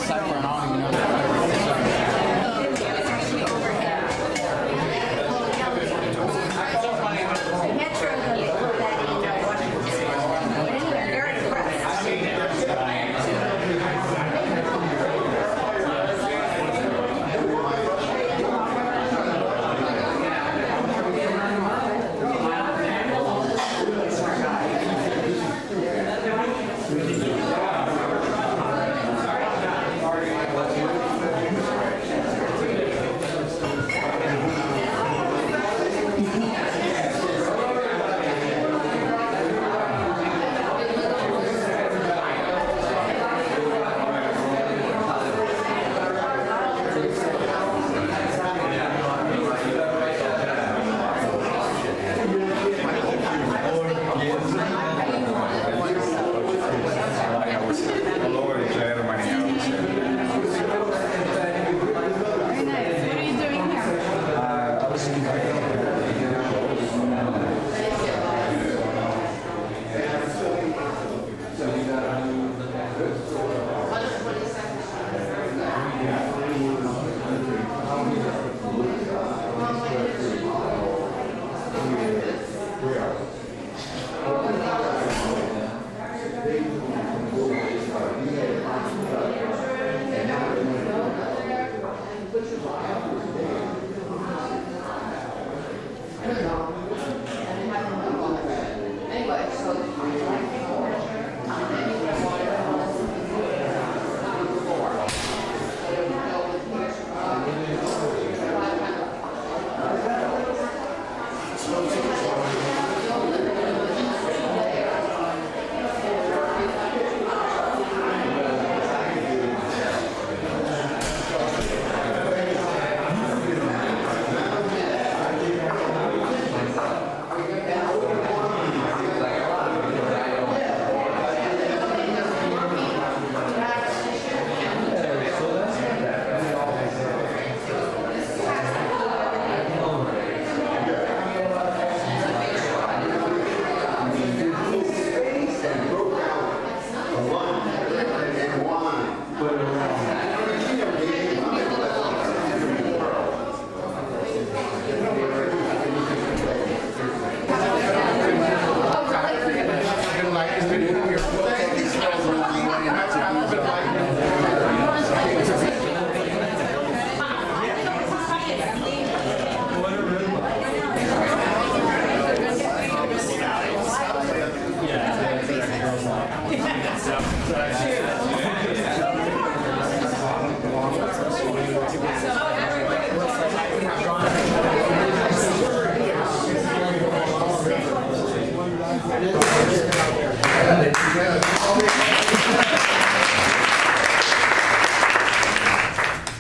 cipher, and I don't even know that.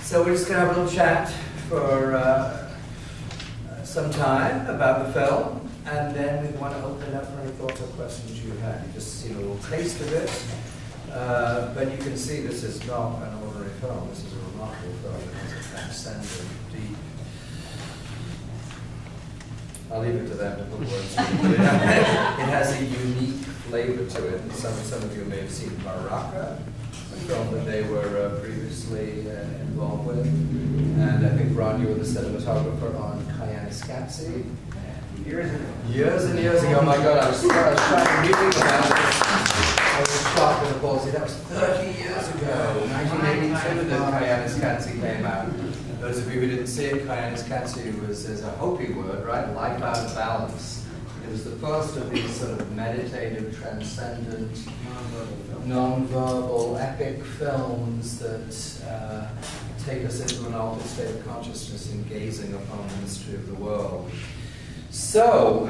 So we're just going to have a little chat for some time about the film, and then we want to open it up for any thoughts or questions you had. You just seen a little taste of it, but you can see this is not an ordinary film. This is a remarkable film. It has a transcendent, deep. I'll leave it to them to put words to it. It has a unique flavor to it. And some of you may have seen Baraka, a film that they were previously involved with. And I think, Ron, you were the cinematographer on Koincides. Years and years ago. My God, I was trying to read about it. I was shocked with the palsy. That was 30 years ago, 1982, that Koincides came out. Those of you who didn't see it, Koincides is a Hopi word, right? Life out of balance. It was the first of these sort of meditative, transcendent, non-verbal, epic films that take us into an altered state of consciousness in gazing upon the mystery of the world. So,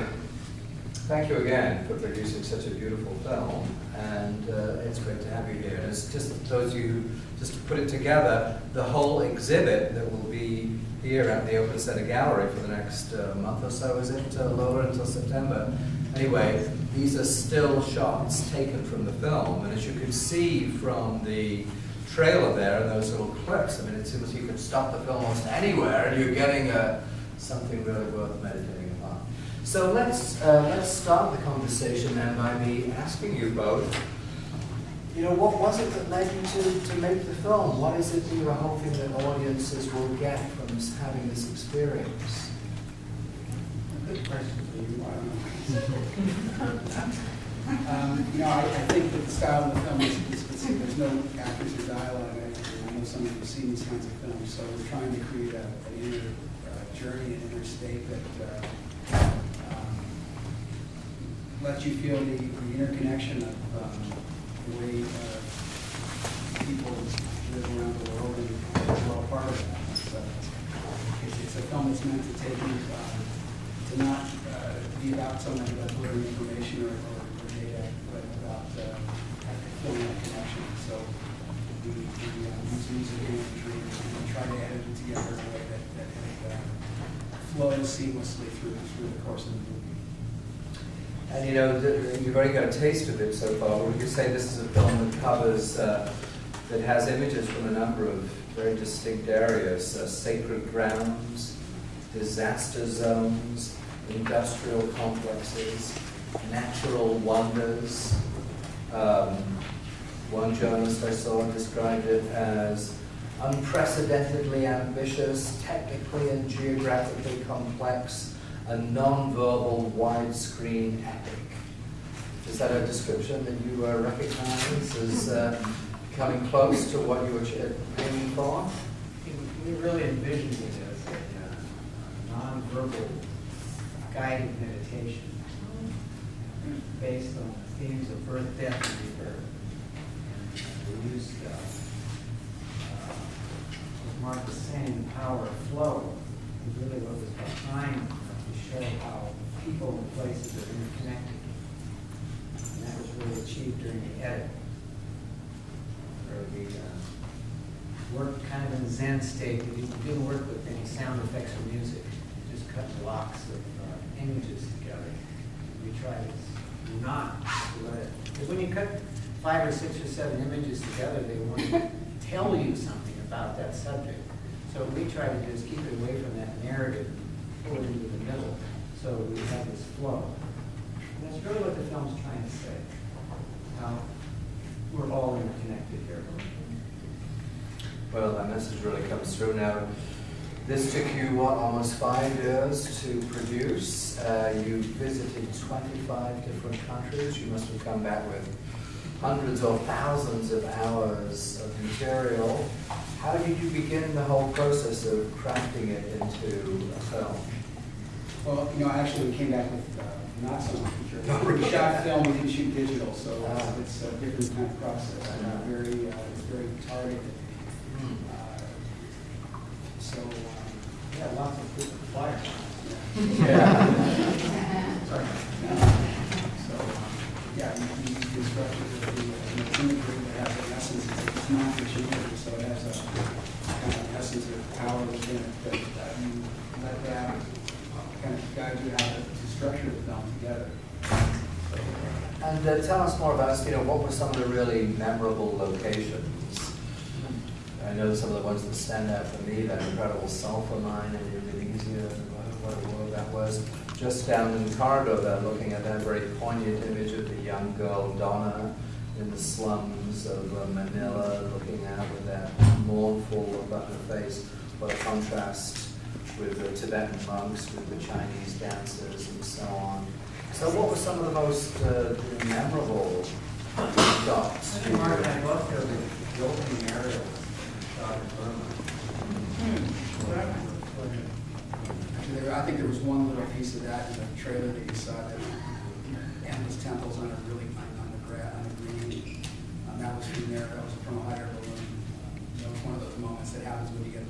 thank you again for producing such a beautiful film, and it's great to have you here. And it's just those of you, just to put it together, the whole exhibit that will be here at the Open Center Gallery for the next month or so, is it, Lola, until September? Anyway, these are still shots taken from the film, and as you can see from the trailer there and those little clips, I mean, it seems you could stop the film almost anywhere, and you're getting something really worth meditating upon. So let's start the conversation then by me asking you both, what was it that led you to make the film? What is it that you were hoping that audiences will get from having this experience? Good question for you. I think that the style of the film is there's no actors or dialogue. I know some of you have seen these kinds of films, so we're trying to create an inner journey, an inner state that lets you feel the interconnection of the way people live around the world, and we're all part of that. So it's a film that's meant to take you to not be about so much about delivering information or data, but about feeling that connection. So we use music and imagery and try to edit it together in a way that it flows seamlessly through the course of the movie. And you've already got a taste of it so far. Would you say this is a film that covers, that has images from a number of very distinct areas, sacred grounds, disaster zones, industrial complexes, natural wonders. One journalist I saw described it as unprecedentedly ambitious, technically and geographically complex, a non-verbal widescreen epic. Is that a description that you recognize as coming close to what you were aiming for? We really envisioned it as a non-verbal guided meditation based on the themes of birth, death, and rebirth. And we used, as Mark was saying, the power of flow is really what was behind to show how people and places are interconnected. And that was really achieved during the edit, where we worked kind of in a Zen state. We didn't work with any sound effects or music. We just cut blocks of images together. We tried to not let it, because when you cut 5 or 6 or 7 images together, they want to tell you something about that subject. So what we try to do is keep it away from that narrative, pull it into the middle, so we have this flow. And that's really what the film's trying to say. How we're all interconnected here. Well, that message really comes through now. This took you, almost 5 years to produce. You visited 25 different countries. You must have come back with hundreds or thousands of hours of material. How did you begin the whole process of crafting it into a film? Well, actually we came back with not so much material. We shot film, we didn't shoot digital, so it's a different kind of process. It's very targeted. Yeah, lots of different flyers. Sorry. You structures of the imagery that has an essence. It's not fiction imagery, so it has a kind of essence of power within it. But you let that kind of guide you how to structure the film together. And tell us more about, what were some of the really memorable locations? I know some of the ones that stand out for me, that incredible sulfur mine in Indonesia, what a world that was. Just down in the corridor there, looking at that very poignant image of the young girl Donna in the slums of Manila, looking out with that mournful look on her face. What a contrast with the Tibetan monks, with the Chinese dancers, and so on. So what were some of the most memorable shots? I think Mark and I both go to the opening aerial shot in Burma. Actually, I think there was one little piece of that in the trailer that you saw, that endless temples on a really on the green. That was from there. That was from a hot air balloon. That was one of those moments that happens when you get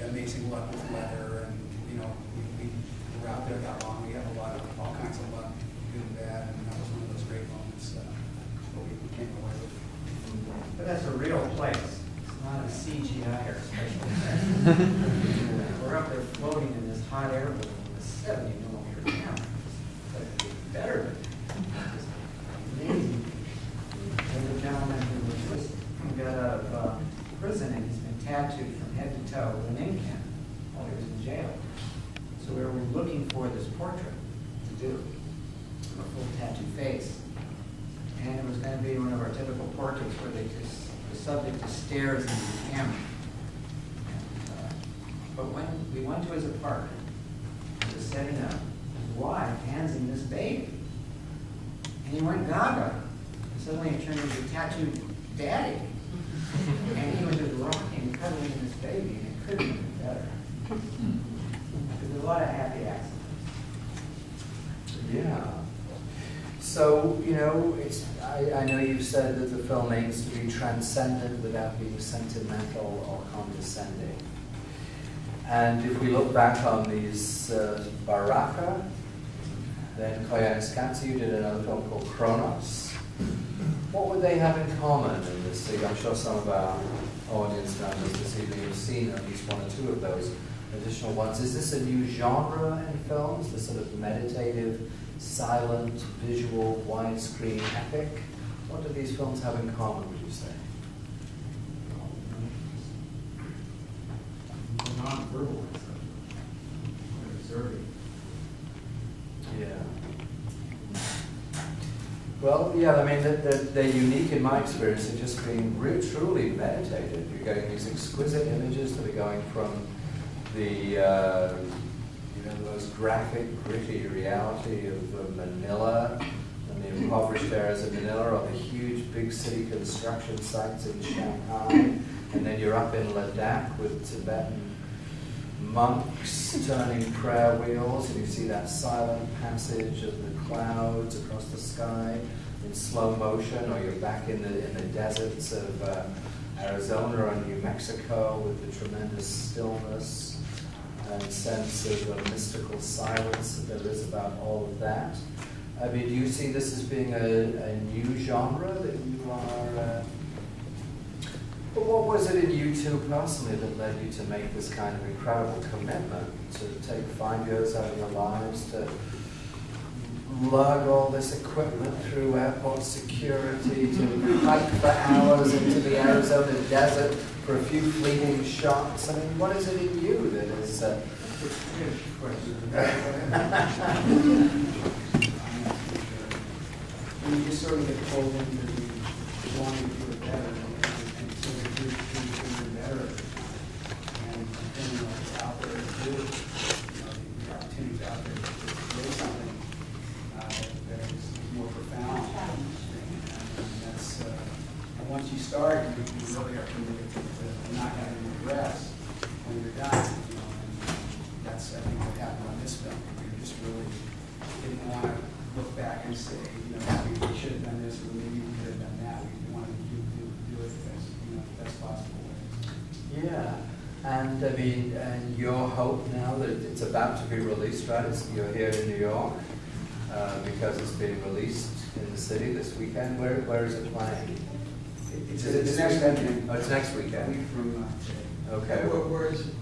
amazing luck with weather, and we were out there that long. We have all kinds of luck, good and bad, and that was one of those great moments that we came away with. But that's a real place. It's not a CGI or special effect. We're up there floating in this hot air balloon with a 70mm camera. But it's better than that. It's amazing. There's a gentleman who was just got out of prison, and he's been tattooed from head to toe with an ink pen while he was in jail. So we were looking for this portrait to do, a full tattoo face. and it was going to be one of our typical portraits where the subject just stares into the camera. But when we went to his apartment, he was setting up, his wife hands him this baby. And he went gaga. Suddenly it turned into tattooed daddy. And he was just rocking and cuddling this baby, and it couldn't have been better. There's a lot of happy accidents. Yeah. So, you know, I know you've said that the film aims to be transcendent without being sentimental or condescending. And if we look back on these Baraka, then coincides, you did another film called Kronos. What would they have in common in this? I'm sure some of our audience members this evening have seen at least one or two of those additional ones. Is this a new genre in films, the sort of meditative, silent, visual, widescreen epic? What do these films have in common, would you say? Non-verbal, observing. Yeah. Well, yeah, I mean, they're unique in my experience in just being really, truly meditative. You're getting these exquisite images that are going from the most graphic, gritty reality of Manila and the impoverished areas of Manila, or the huge big city construction sites in Shanghai, and then you're up in Ladakh with Tibetan monks turning prayer wheels, and you see that silent passage of the clouds across the sky in slow motion, or you're back in the deserts of Arizona or New Mexico with the tremendous stillness and sense of mystical silence that there is about all of that. I mean, do you see this as being a new genre that you are... But what was it in you two personally that led you to make this kind of incredible commitment, to take 5 years out of your lives, to lug all this equipment through airport security, to hike for hours into the Arizona desert for a few fleeting shots? I mean, what is it in you that is... You just sort of get pulled into wanting to do it better. Better, and what's out there to do, the opportunities out there to create something that is more profound. And that's, and once you start, you really are committed to not having regrets when you're done. And that's, I think, what happened on this film. We just really didn't want to look back and say, we should have done this, or maybe we could have done that. We wanted to do it the best possible. Yeah, and I mean, and your hope now that it's about to be released, right? You're here in New York because it's being released in the city this weekend. Where is it playing? It's next weekend. Oh, it's next weekend. A week from Okay. Where is it?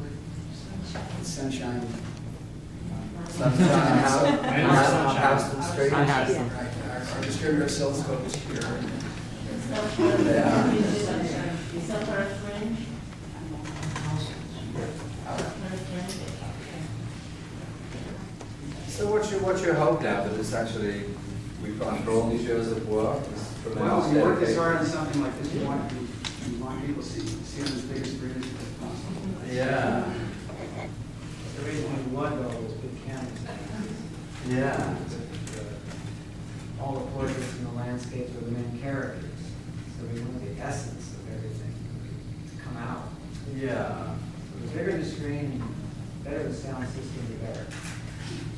It's Sunshine. Sunshine on Houston Street. Right. Our distributor Oscilloscope is here. Yeah. So what's your hope now that it's actually, we've gone through all these years of work? Well, when you work this hard on something like this, you want people to see it on as big a screen as possible. Yeah. The reason we wanted all those big cameras. Yeah. All the portraits and the landscapes are the main characters. So we want the essence of everything to come out. Yeah. The bigger the screen, better the sound system, the better.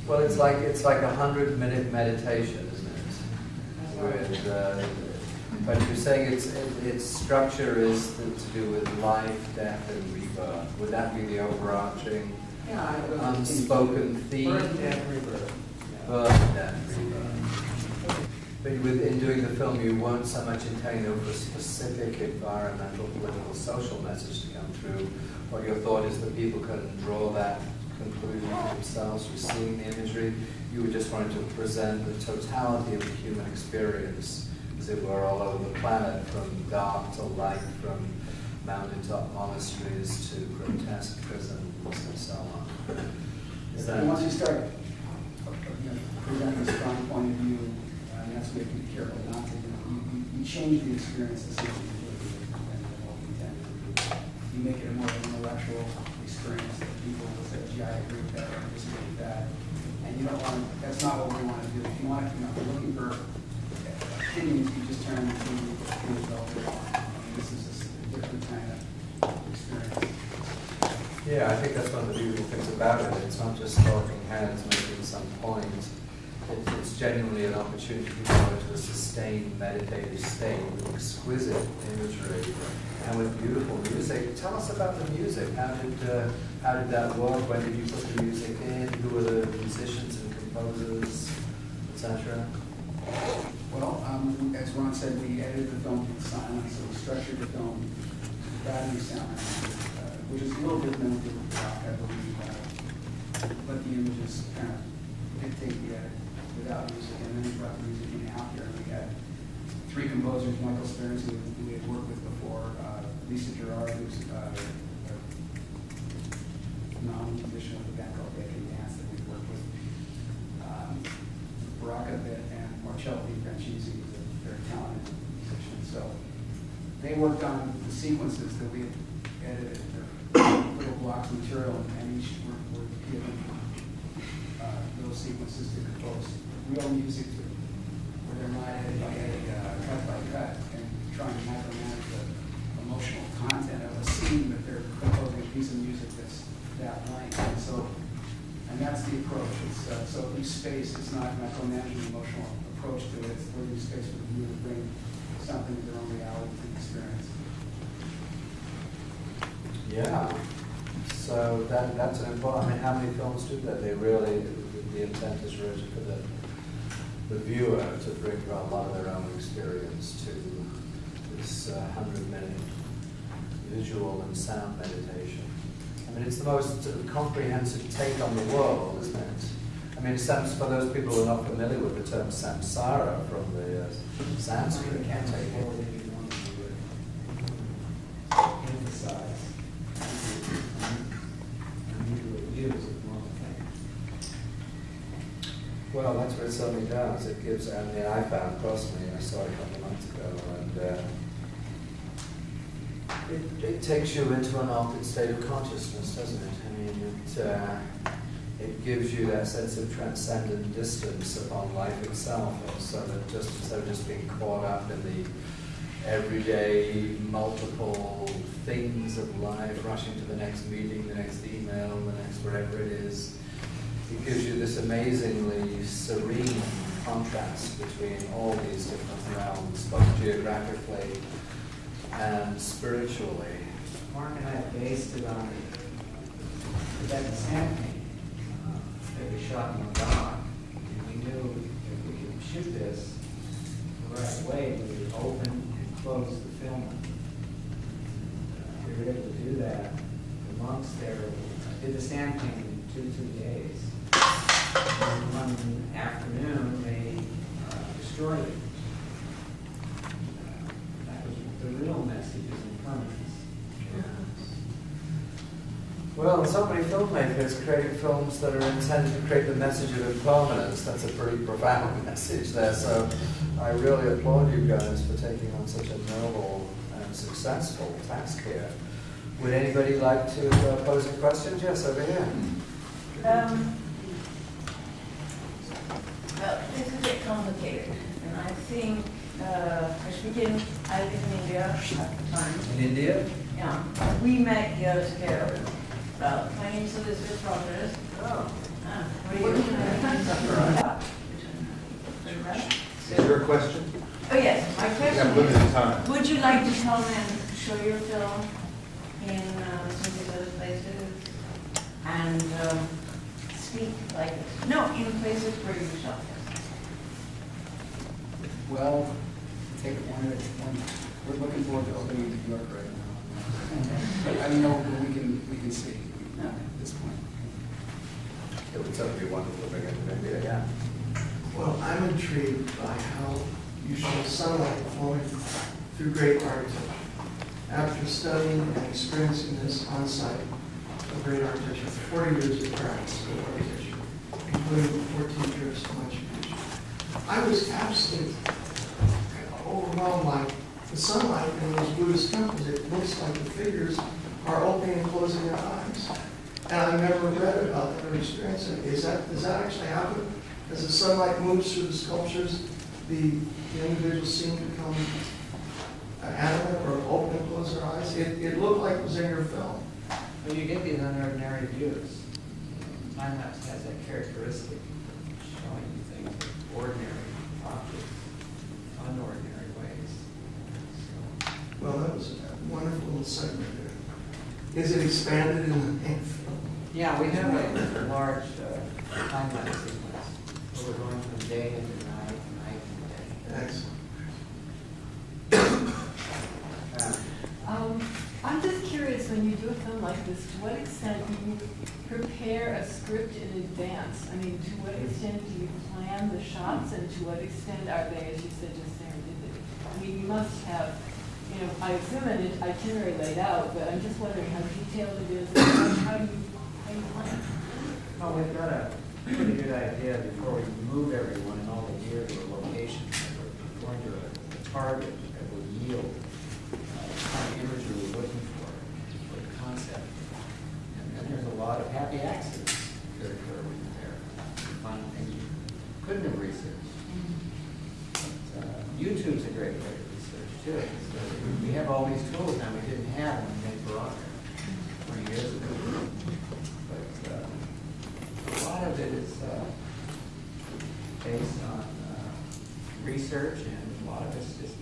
Well, it's like 100-minute meditation, isn't it? With, but you're saying its structure is to do with life, death, and rebirth. Would that be the overarching unspoken theme? Birth, death, rebirth. Birth, death, rebirth. But in doing the film, you weren't so much intending for a specific environmental, political, social message to come through. What your thought is that people can draw that conclusion for themselves from seeing the imagery. You were just wanting to present the totality of the human experience, as it were, all over the planet, from dark to light, from mountaintop monasteries to grotesque prisons and so on. And once you start presenting a strong point of view, and that's when you have to be careful not to. You change the experience to something completely different than what we intended to do. You make it a more intellectual experience that people will say, gee, I agree with that, or I disagree with that. And you don't want to, that's not what we want to do. If you want to, if you're looking for opinions, you just turn the TV to developer. This is just a different kind of experience. Yeah, I think that's one of the beautiful things about it. It's not just talking heads making some point. It's genuinely an opportunity to go into a sustained meditative state with exquisite imagery and with beautiful music. Tell us about the music. How did that work? When did you put the music in? Who were the musicians and composers, etc.? Well, as Ron said, we edited the film in silence, so we structured the film without any sound, which is a little bit than we did with rock, I believe. Let the images kind of dictate the edit without music, and then we brought the music in after, and we had three composers, Michael Stearns, who we had worked with before, Lisa Gerard, who's a non-musician with a band called Bacon Dance that we've worked with, Baraka Bit, and Marcello Di Francesi, who's a very talented musician. So they worked on the sequences that we had edited, little blocks of material, and each were given those sequences to compose real music to, where they're not edited by edit, cut by cut, and trying to micromanage the emotional content of a scene, but they're composing a piece of music that's that length. And that's the approach. It's, so each space is not micromanaging the emotional approach to it. It's leaving space for the viewer to bring something to their own reality to the experience. Yeah. So that's an important. I mean, how many films do that? They really, the intent is really for the viewer to bring a lot of their own experience to this 100-minute visual and sound meditation. I mean, it's the most comprehensive take on the world, isn't it? I mean, for those people who are not familiar with the term Samsara from the Sanskrit, can't take it. Emphasize. Unusual views of normal things. Well, that's what it certainly does. It gives, I mean, I found personally, I saw it a couple of months ago, and it takes you into an altered state of consciousness, doesn't it? I mean, it gives you that sense of transcendent distance upon life itself, so that just instead of just being caught up in the everyday multiple things of life, rushing to the next meeting, the next email, the next whatever it is, it gives you this amazingly serene contrast between all these different realms, both geographically and spiritually. Mark and I based it on that sand painting that we shot in the dock. And we knew if we could shoot this the right way, we would open and close the film. We were able to do that. The monks there did the sand painting in 2 days. And one afternoon, they destroyed it. That was the real message is impermanence. Well, so many filmmakers creating films that are intended to create the message of impermanence. That's a pretty profound message there. So I really applaud you guys for taking on such a noble and successful task here. Would anybody like to pose a question? Yes, over here. Well, this is a bit complicated, and I think I live in India at the time. In India? Yeah, we met years ago. Well, my name's Elizabeth Rogers. Oh. Is there a question? Oh yes, my We question have limited is, time. would you like to come and show your film in some of these other places and speak like this? No, in places where you shot this. Well, take it one at a time. We're looking forward to opening in New York right now. But I don't know what we can see at this point. It would certainly be wonderful to bring it to India, yeah. Well, I'm intrigued by how you show sunlight flowing through great architecture. After studying and experiencing this on site of great architecture, 40 years of practice with architecture, including 14 trips to Machu Picchu, I was absolutely overwhelmed by the sunlight in those Buddhist temples. It looks like the figures are opening and closing their eyes. And I've never read about that or experienced it. Does that actually happen? As the sunlight moves through the sculptures, the individuals seem to become animate or open and close their eyes? It looked like it was in your film. Well, you get these unordinary views. Time-lapse has that characteristic of showing you things in ordinary objects, unordinary ways. So, Well, that was a wonderful little segment there. Is it expanded in the main film? yeah, we have a large time-lapse sequence where we're going from day into night, night into day. Excellent. I'm just curious, when you do a film like this, to what extent do you prepare a script in advance? I mean, to what extent do you plan the shots, and to what extent are they, as you said, just serendipity? I mean, you must have, you know, I assume an itinerary laid out, but I'm just wondering how detailed it is, and how do you plan? Well, we've got a pretty good idea before we move everyone and all the gear to a location. We're going to a target that will yield the kind of imagery we're looking for the concept. And then there's a lot of happy accidents that occur with there. You find things you couldn't have researched. But, YouTube's a great way to research too. So we have all these tools now we didn't have when we made Baraka 20 years ago. But a lot of it is based on research, and a lot of it's just.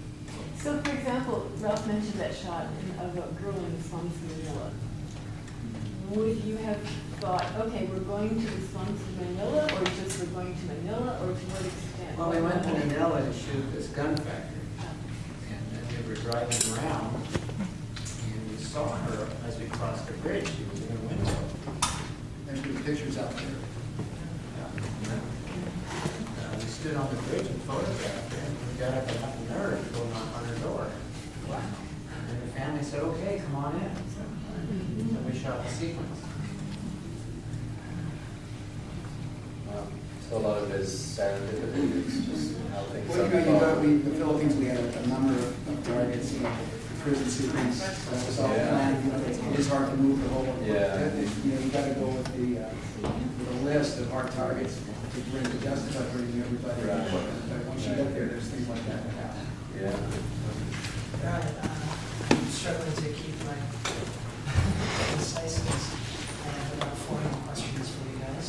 So, for example, Ralph mentioned that shot of a girl in the slums of Manila. Would you have thought, okay, we're going to the slums of Manila, or just we're going to Manila, or to what extent? Well, we went to Manila to shoot this gun factory, and then we were driving around, and we saw her as we crossed the bridge. She was in a window. There's good pictures out there. We stood on the bridge and photographed her, and we got up enough nerve to go knock on her door. Wow. And then the family said, okay, come on in. So we shot the sequence. So a lot of it is serendipity, it's just how things Well, you know, unfold. the Philippines, we had a number of targets, you know, the prison sequence, that was all Yeah. planned, you know, it is hard to move the whole. Yeah. You know, you gotta go with the list of hard targets to bring, to justify bringing everybody. Right. But once you get there, there's things like that that happen. Yeah. I'm struggling to keep my conciseness. I have about 40 questions for you guys.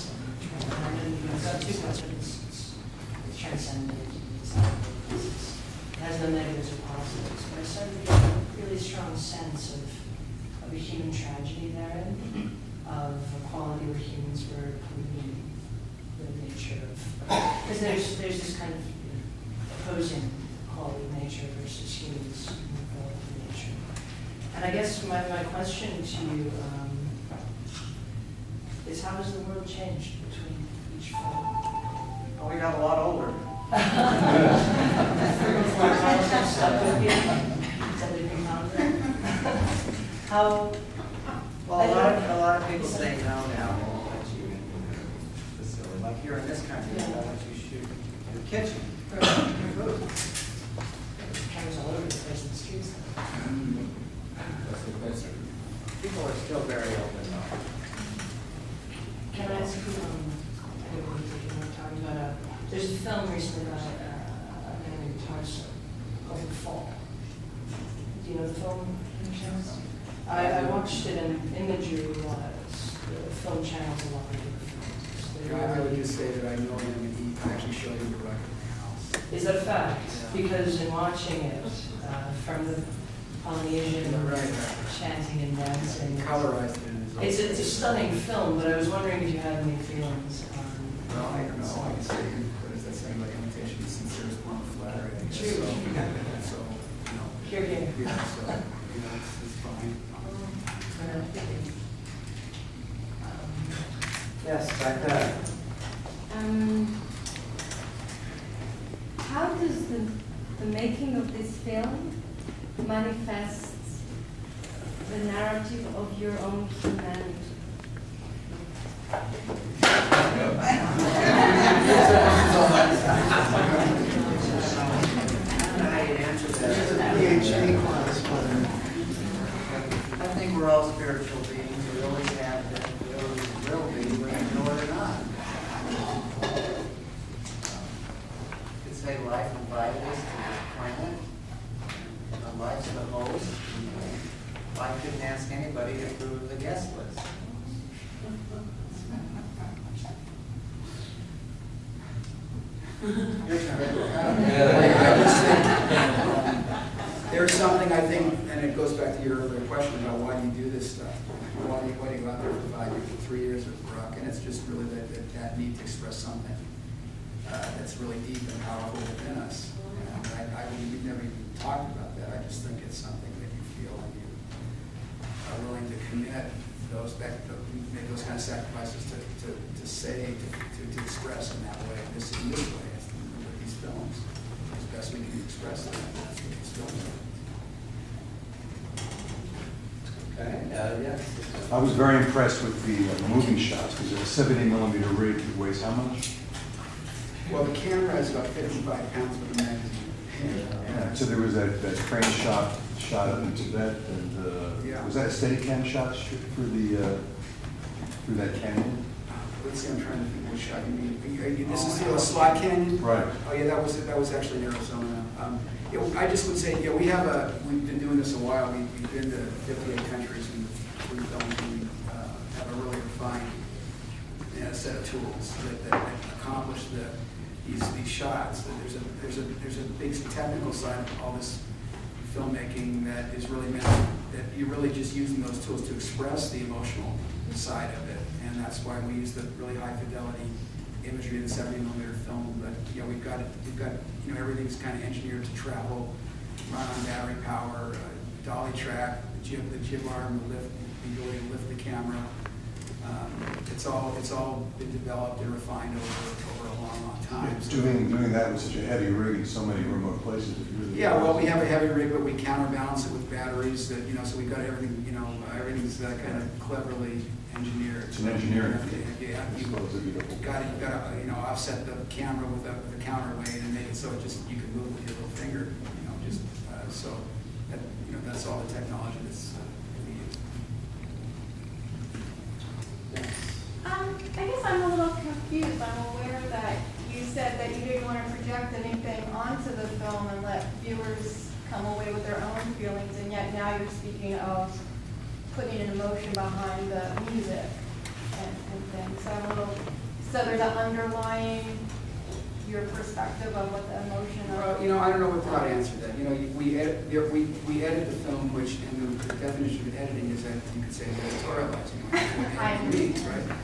I've got two questions. It's transcendent. It has no negatives or positives. But I started to get a really strong sense of a human tragedy therein, of a quality where humans were including the nature of, because there's this kind of opposing quality of nature versus humans quality of nature. And I guess my question to you is, how has the world changed between each film? Oh, we got a lot older. How? Well, a lot of people say no now, they won't let you in the facility. Like here in this country, they won't let you shoot in the kitchen. Cameras all over the place in the streets. People are still very open though. Can I ask you, I don't want to take more time, but there's a film recently by a man named Tarso called The Fall. Do you know the film? I watched it in imagery-wise. The film channels a lot of different films. I would just say that I know him and he actually showed me the record in my house. Is that a fact? Because in watching it, from the Polynesian chanting and dancing, Colorized it in his own. it's a stunning film, but I was wondering if you had any feelings on. Well, I don't know, I can say, what is that saying, like imitation is sincere as born flattery, I guess. True. So, you know. Here, here. Yeah, so, you know, it's fine. Yes, back there. How does the making of this film manifest the narrative of your own humanity? spiritual beings. We always have been, we always will be, whether you know it or not. You could say life invited us to this planet. Life's the host. Life didn't ask anybody to approve the guest list. Your turn. I just think there's something I think, and it goes back to your earlier question about why do you do this stuff? Why do you go out there for 5 years, for 3 years with Brooke? And it's just really that need to express something that's really deep and powerful within us. And we've never even talked about that. I just think it's something that you feel and you are willing to commit make those kind of sacrifices to say, to express in that way, in this way, with these films, as best we can express them. That's what these films are. Okay, yes. I was very impressed with the moving shots, because a 70mm rig that weighs how much? Well, the camera is about 55 pounds with the magazine. So there was that crane shot up in Tibet, and Yeah. was that a Steadicam shot through that canyon? Let's see, I'm trying to think which shot you mean. This is the Slot Canyon? Right. Oh, yeah, that was actually in Arizona. I just would say, we've been doing this a while. We've been to 58 countries and we have a really refined set of tools that accomplish these shots. There's a big technical side of all this filmmaking that is really meant that you're really just using those tools to express the emotional side of it, and that's why we use the really high fidelity imagery of the 70mm film. But we've got everything's kind of engineered to travel, run on battery power, dolly track, the jib arm, the ability to lift the camera. It's all been developed and refined over a long time. Doing that with such a heavy rig in so many remote places. Yeah, well, we have a heavy rig, but we counterbalance it with batteries. That so we've got everything. Everything's kind of cleverly engineered. It's an engineering feat. Yeah, you've got to offset the camera with a counterweight and make it so you can move with your little finger. So that that's all the technology that's we use. I guess I'm a little confused. I'm aware that you said that you didn't want to project anything onto the film and let viewers come away with their own feelings, and yet now you're speaking of putting an emotion behind the music and things. So there's an underlying your perspective of what the emotion of. Well, I don't know how to answer that. We edit the film, which in the definition of editing is that you could say editorializing. I means, right?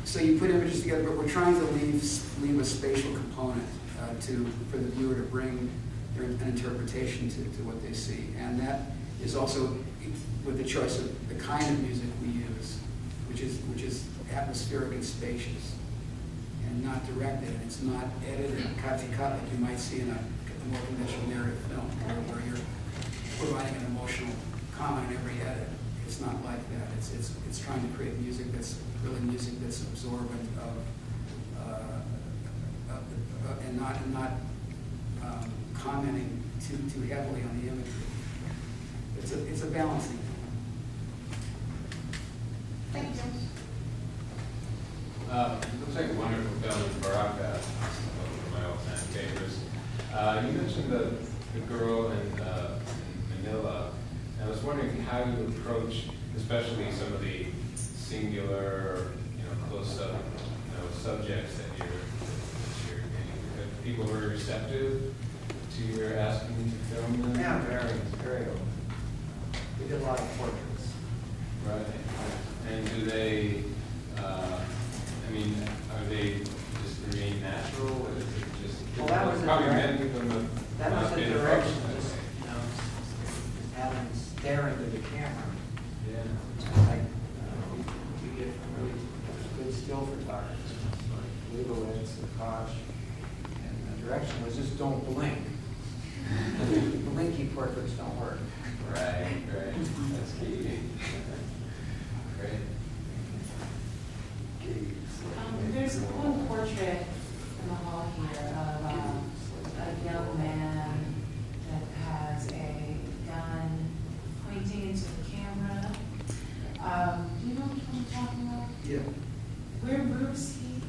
So you put images together, but we're trying to leave a spatial component for the viewer to bring an interpretation to what they see, and that is also with the choice of the kind of music we use, which is atmospheric and spacious, and not directed, and it's not edited cut to cut like you might see in a more conventional narrative film, where you're providing an emotional comment in every edit. It's not like that. It's trying to create music that's really music that's absorbent and not commenting too heavily on the imagery. It's a balancing thing. Thank you. Looks like a wonderful film, Baraka, one of my all-time favorites. You mentioned the girl in Manila. And I was wondering how you approach, especially some of the singular, close-up, subjects that you're people who are receptive to your asking to film them. Yeah, very open. We did a lot of portraits. Right. And do they? Are they just remain natural, or is it just? Well, that was the probably direction. many of them have That was not the been direction. approached that Just way. having staring at the camera. Yeah. Like we get really good still photographers, like Leibowitz and Koch, and the direction was just don't blink. Blinky portraits don't work. Right. That's key. Great. There's one portrait in the hall here of a young man that has a gun pointing into the camera. Yeah, Where was he?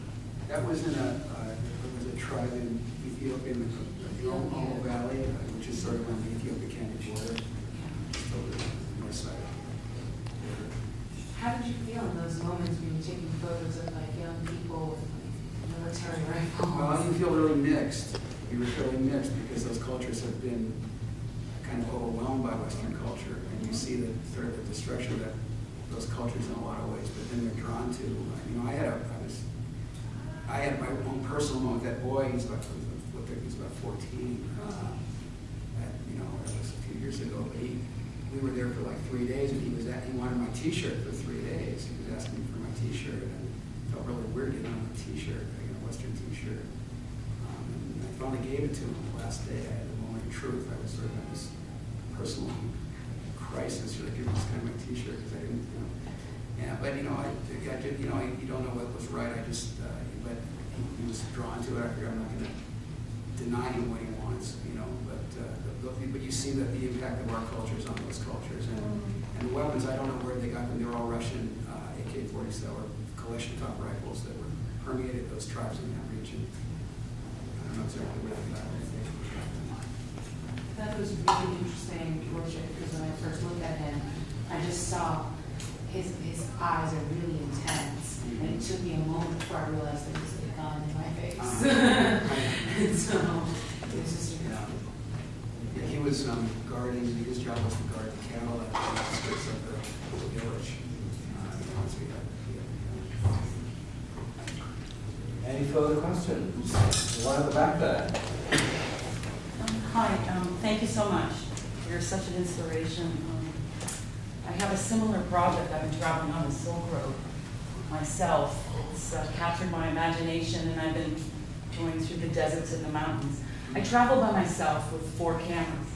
that was in it was a tribe in Ethiopia, in the Omo Valley, which is sort of on the Ethiopia-Kenya border, just over the north side of the border. How did you feel in those moments when you're taking photos of like young people with like, military rifles? Well, you feel really mixed. You were really mixed because those cultures have been kind of overwhelmed by Western culture, and you see the sort of the destruction that those cultures in a lot of ways, but then they're drawn to. You know, I had my own personal moment with that boy. He's about 14. You know, it was a few years ago. But we were there for like 3 days, and he wanted my T-shirt for 3 days. He was asking me for my T-shirt, and it felt really weird getting on a T-shirt, a Western T-shirt. And I finally gave it to him the last day. I had a moment of truth. I was sort of in this personal crisis. Should I give this guy my T-shirt? Because I didn't, you know. Yeah, but you know, you don't know what was right. But he was drawn to it. I figured I'm not going to deny him what he wants, you know. But you see that the impact of our cultures on those cultures, and the weapons. I don't know where they got them. They're all Russian AK-47 or Kalashnikov rifles that were permeated those tribes in that region. I don't know exactly where they got them. That was really interesting portrait because when I first looked at him, I just saw his eyes are really intense, and it took me a moment before I realized there was a gun in my face. And so it was just Yeah, he was guarding. His job was to guard the cattle at the outskirts of the village. Any further questions? One at the back there. Hi, thank you so much. You're such an inspiration. I have a similar project. I've been traveling on the Silk Road myself. It's captured my imagination, and I've been going through the deserts and the mountains. I travel by myself with 4 cameras,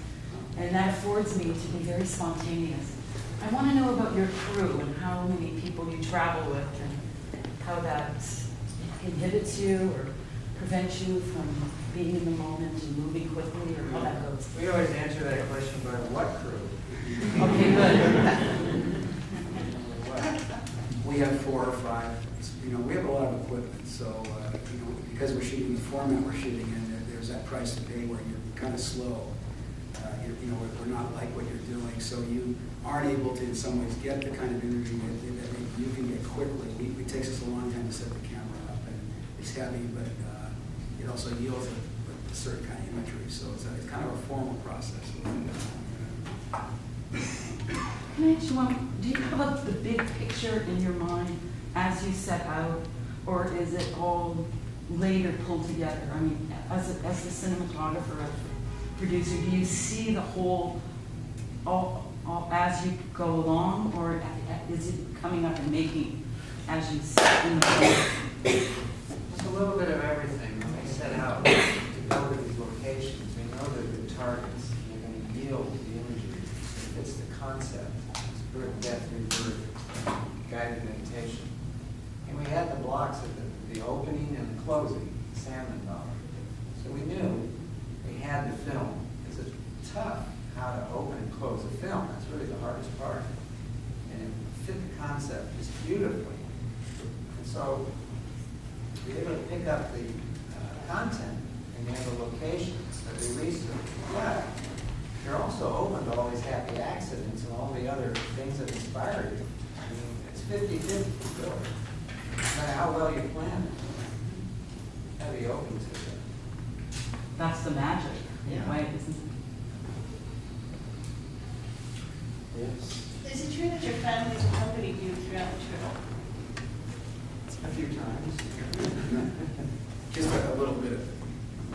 and that affords me to be very spontaneous. I want to know about your crew and how many people you travel with and how that inhibits you or prevents you from being in the moment and moving quickly, or how that goes. We always answer that question by what crew? Okay, good. We have 4 or 5. You know, we have a lot of equipment, so you know, because we're shooting the format we're shooting in, there's that price to pay where you're kind of slow. You know, we're not like what you're doing, so you aren't able to, in some ways, get the kind of interview that you can get quickly. It takes us a long time to set the camera up, and it's heavy, but it also yields a certain kind of imagery. So it's kind of a formal process. Can I ask you one? Do you have the big picture in your mind as you set out, or is it all later pulled together? I mean, as the cinematographer, producer, do you see the whole all as you go along, or is it coming up and making as you sit in the film? It's a little bit of everything. When we set out to go to these locations, we know they're good targets. They're going to yield the imagery. It fits the concept. It's birth, death, rebirth, guided meditation. And we had the blocks of the opening and the closing, salmon bone. So we knew we had the film. It's tough how to open and close a film. That's really the hardest part. And it fit the concept just beautifully. And so you're able to pick up the content and you have the locations that we research. But you're also open to all these happy accidents and all the other things that inspire you. I mean, it's 50-50, really. No matter how well you plan it, you have to be open to it. That's the magic, right? Isn't it? Yes. Is it true that your family's accompanied you throughout the trip? A few times. Just a little bit.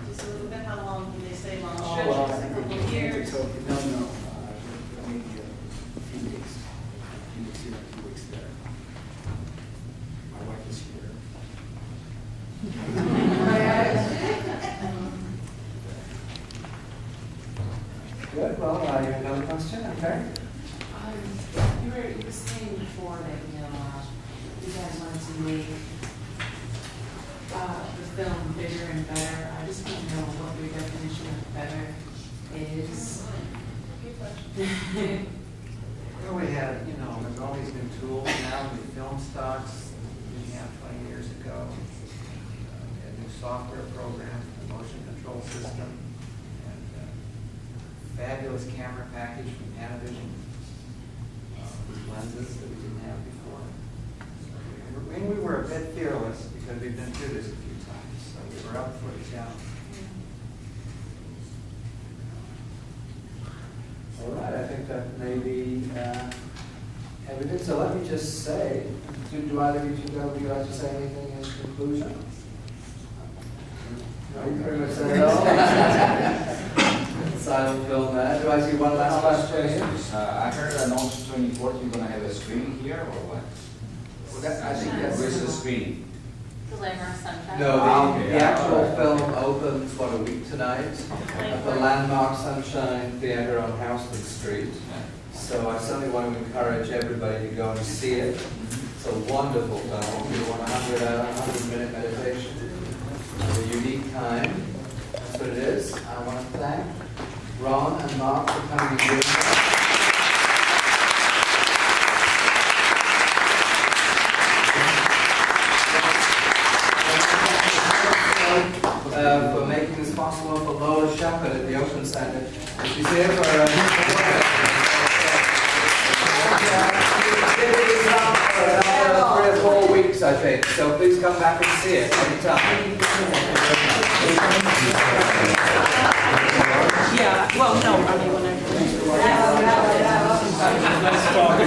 Just a little bit, how long do they stay long Oh, stretches, well, a couple of years? No, maybe a few weeks. A few weeks here, a few weeks there. My wife is here. Good. Well, you have another question? Okay. You were saying before that, you know, you guys wanted to make the film bigger and better. I just want to know what your definition of better is. Well, we had, you know, there's always been tools now, the film stocks, half, 20 years ago. We had a new software program, a motion control system, and fabulous camera package from Panavision, with lenses that we didn't have before. And we were a bit fearless because we've been through this a few times, so we were up for the challenge. All right, I think that may be everything. So let me just say, do either of you two would you like to say anything in conclusion? No, you pretty much said it all. Silent film there. Do I see one last question here? I heard that on 24th you're gonna have a screening here, or what? I think that's... Where's the screening? Glamour Sunshine. No, the actual film opens, what, a week tonight? At the landmark Sunshine Theatre on Houston Street. So I certainly want to encourage everybody to go and see it. It's a wonderful film. You want a 100-minute meditation. It's a unique time. That's what it is. I want to thank Ron and Mark for coming and doing that. For making this possible, for Lola Shepherd at the Open Center. She's here for another 3 or 4 weeks, I think. So please come back and see it anytime. Yeah, well, no, I mean, when I... Let's talk.